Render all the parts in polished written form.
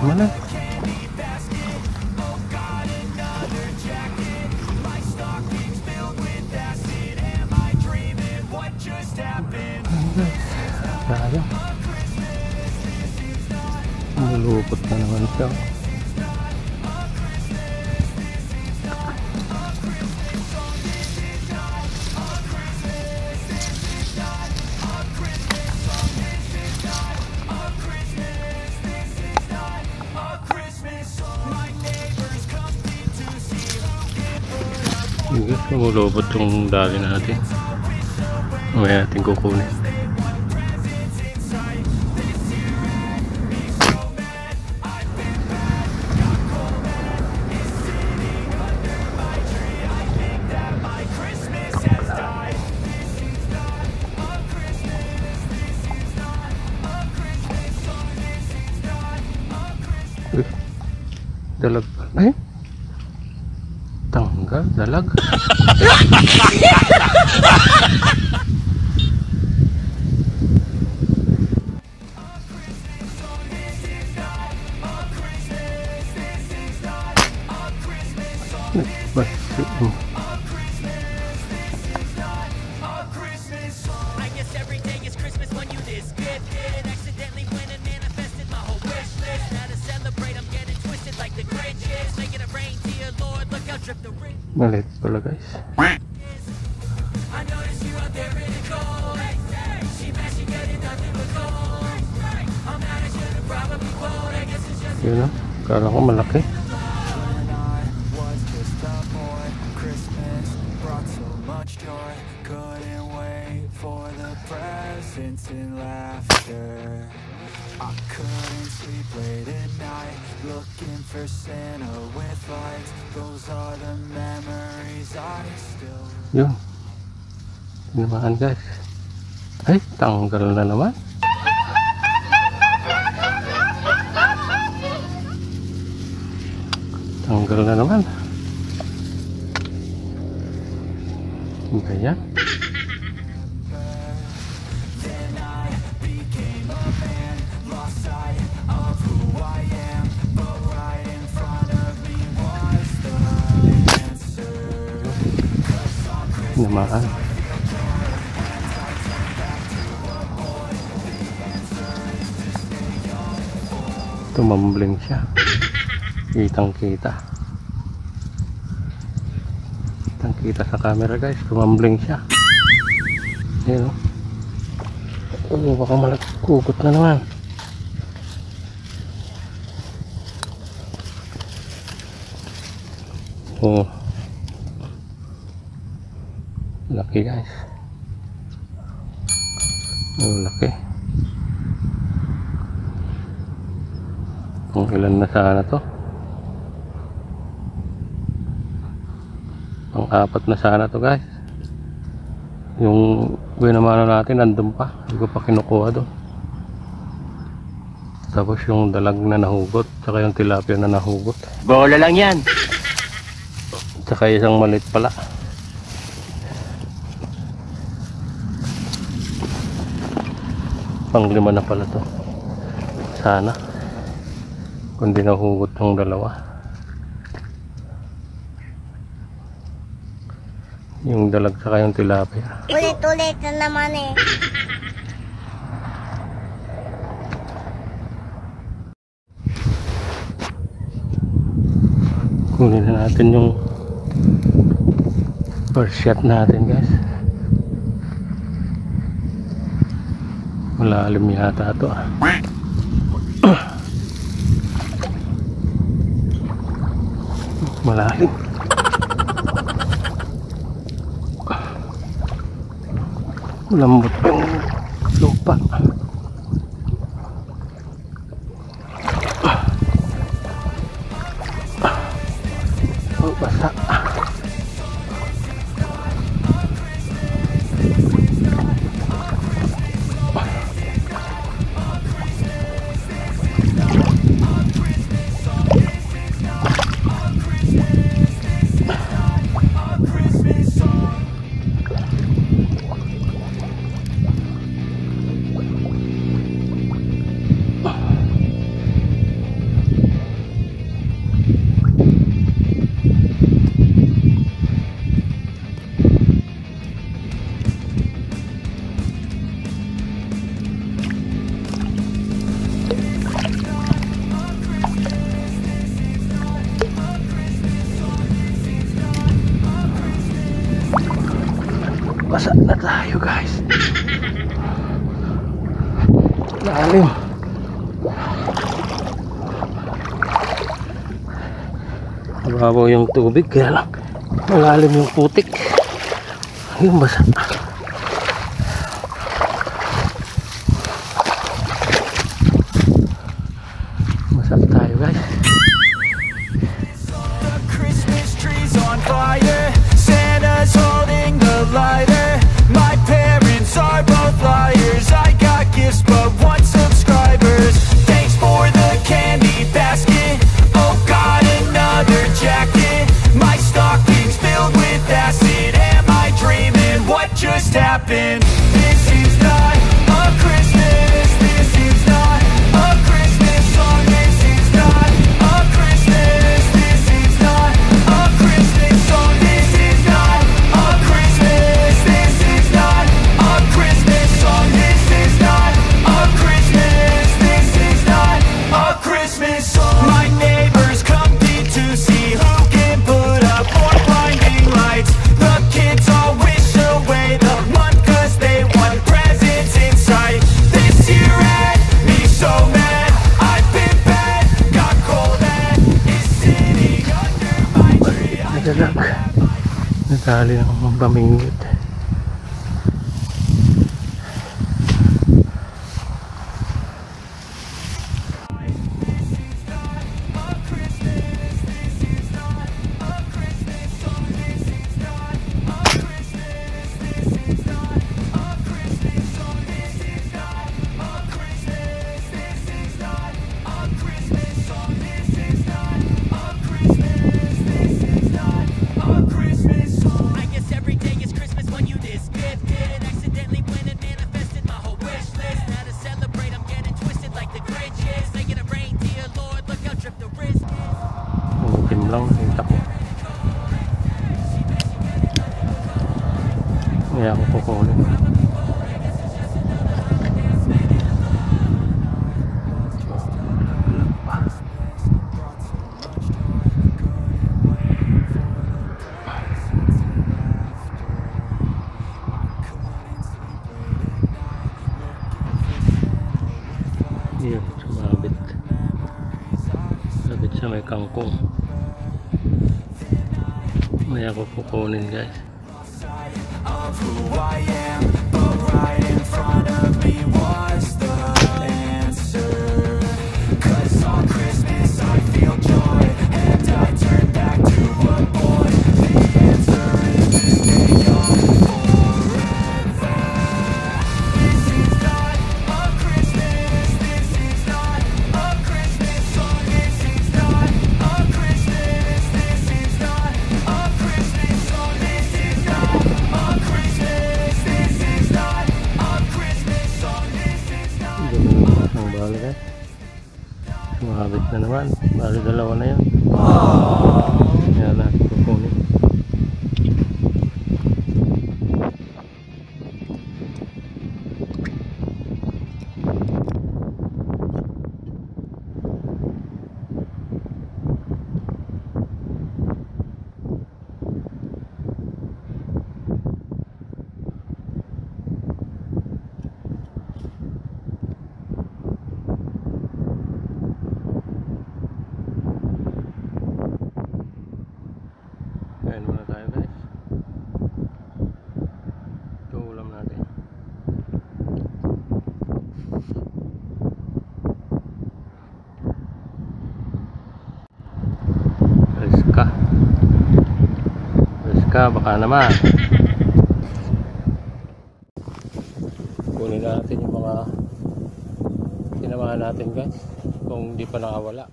Mana? Sayang. Malupot na naman siya. Guys, lumulubot yung dali natin. Mamaya natin kukunin. Dalag. Ay, tanggal dalag. Maliit pala guys. Yun o, kala ko malaki. I couldn't sleep late at night, looking for Santa with lights. Those are the memories I still. Yun. Tinamaan guys. Ay, tanggal na naman. Tanggal na naman. Ganyan. Namaan. Tumambling siya. Kitang kita. Kitang kita sa camera guys. Tumambling siya. Ayan o. Oh, baka malagkugot na naman. Oh. Laki guys. Oh, laki. Kung ilan na sana to? Pang-apat na sana to guys. Yung binamano natin nandun pa. Hindi ko pa kinukuha doon. Tapos yung dalag na nahugot, tsaka yung tilapia na nahugot. Bola lang yan. Tsaka isang malit pala. Pang-lima na pala to. Sana. Kung di nahugot yung dalawa. Yung dalag saka yung tilapia. Ulit-ulit na naman eh. Kunin na natin yung first shot natin, guys. Malalim yata ito ah. Malalim. Malambot yung lupa. Oh, basa. Basa na tayo, guys. Lalim. Mababaw yung tubig, kaya lang malalim yung putik. Yung basa. Basa tayo, guys. Christmas trees on fire, Santa's holding the lighter. My parents are both liars. I got gifts but one subscribers. Thanks for the candy basket. Oh God, another jacket. My stocking's filled with acid. Am I dreaming? What just happened? This is not a Christmas. This is not a Christmas song. This is not a Christmas. This is not a Christmas song. This is not a Christmas. This is not a Christmas song. This is not a Christmas. This is not a Christmas song. My neighbors compete to see who can put up more blinding lights. The kids all wish away the month 'cause they want presents in sight. This year had me so mad. I've been bad, got cold and is sitting under my tree. Nagalag. Natali ng bamingit. I guess every day is Christmas when you this gifted. Accidentally went and manifested my whole wish list. Now to celebrate, I'm getting twisted like the Grinch is. Making a reindeer, Lord, look how trip the wrist is. Itim lang, kita ko. Kaya ako kukunin. Yun, sumabit. Sabit sa may kangkong. May ako kukunin, guys. Of who I am, but right in front of me was the answer. 'Cause on Christmas I feel joy, and I turn back to a boy. The answer is to stay young forever. This is not a Christmas. This is not a Christmas song. This is not a Christmas. This is not a Christmas song. This is not a Christmas. This is not a Christmas song. This is not. Riska baka naman. Kunin natin yung mga sinamahan natin guys kung di pa nakawala.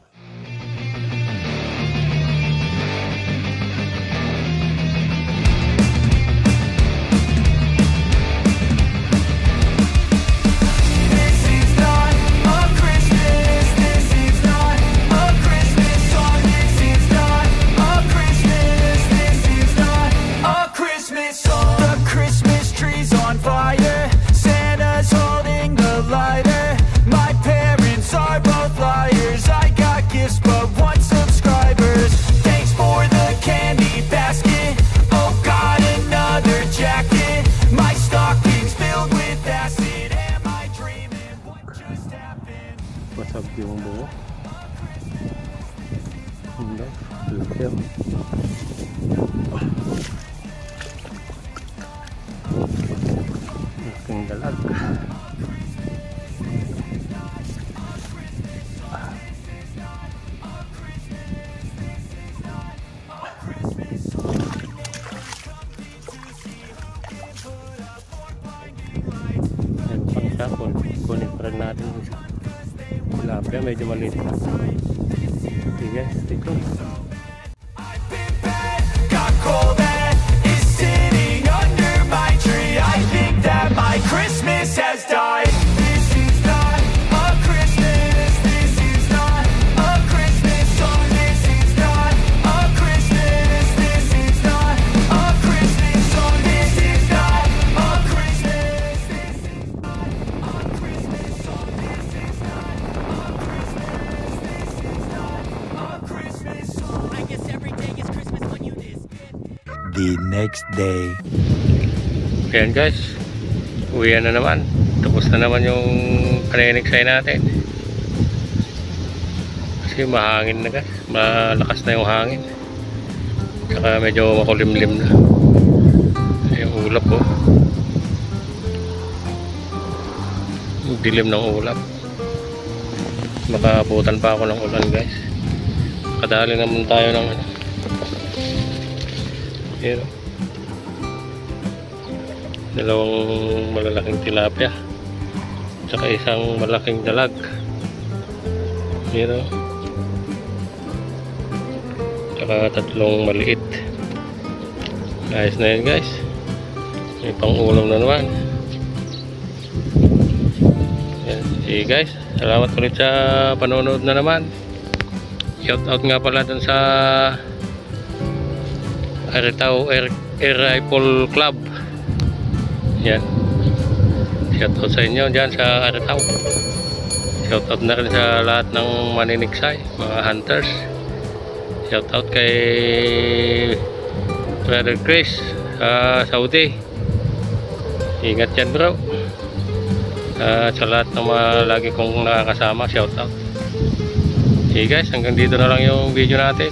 Basag yung buo. Hindi, laki. Laking dalag. Ayun pang siya, kunin pa rin natin yung isa. Tilapia, medyo maliit na. Sige, stay tuned. Got coal that is sitting under my tree. I think that my Christmas has died. This is not a Christmas. This is not a Christmas song. This is not a Christmas. This is not a Christmas song. This is not a Christmas. This is a Christmas song. This is not a Christmas song. I guess every day is Christmas when you this. The next day. Ayan guys, uwian na naman. Tapos na naman yung Tiksay natin. Kasi mahangin na guys, malakas na yung hangin. Saka medyo makulimlim na. Yung ulap po. Yung dilim ng ulap. Makabutan pa ako ng ulan guys. Kadali naman tayo ng ano. Ayan, dalawang malalaking tilapia tsaka isang malaking dalag. Ayan, tsaka tatlong maliit. Ayos na yan guys, may pang ulam na naman. Ayan. Sige guys, salamat ulit sa panonood na naman. Shout out nga pala dun sa Aritaw Air Rifle Club. Yan. Shout out sa inyo dyan sa Aritaw. Shout out na rin sa lahat ng maniniksay, mga hunters. Shout out kay Brother Chris sa Saudi. Ingat yan bro. Sa lahat ng mga lagi kong nakakasama, shout out. Okay guys, hanggang dito na lang yung video natin.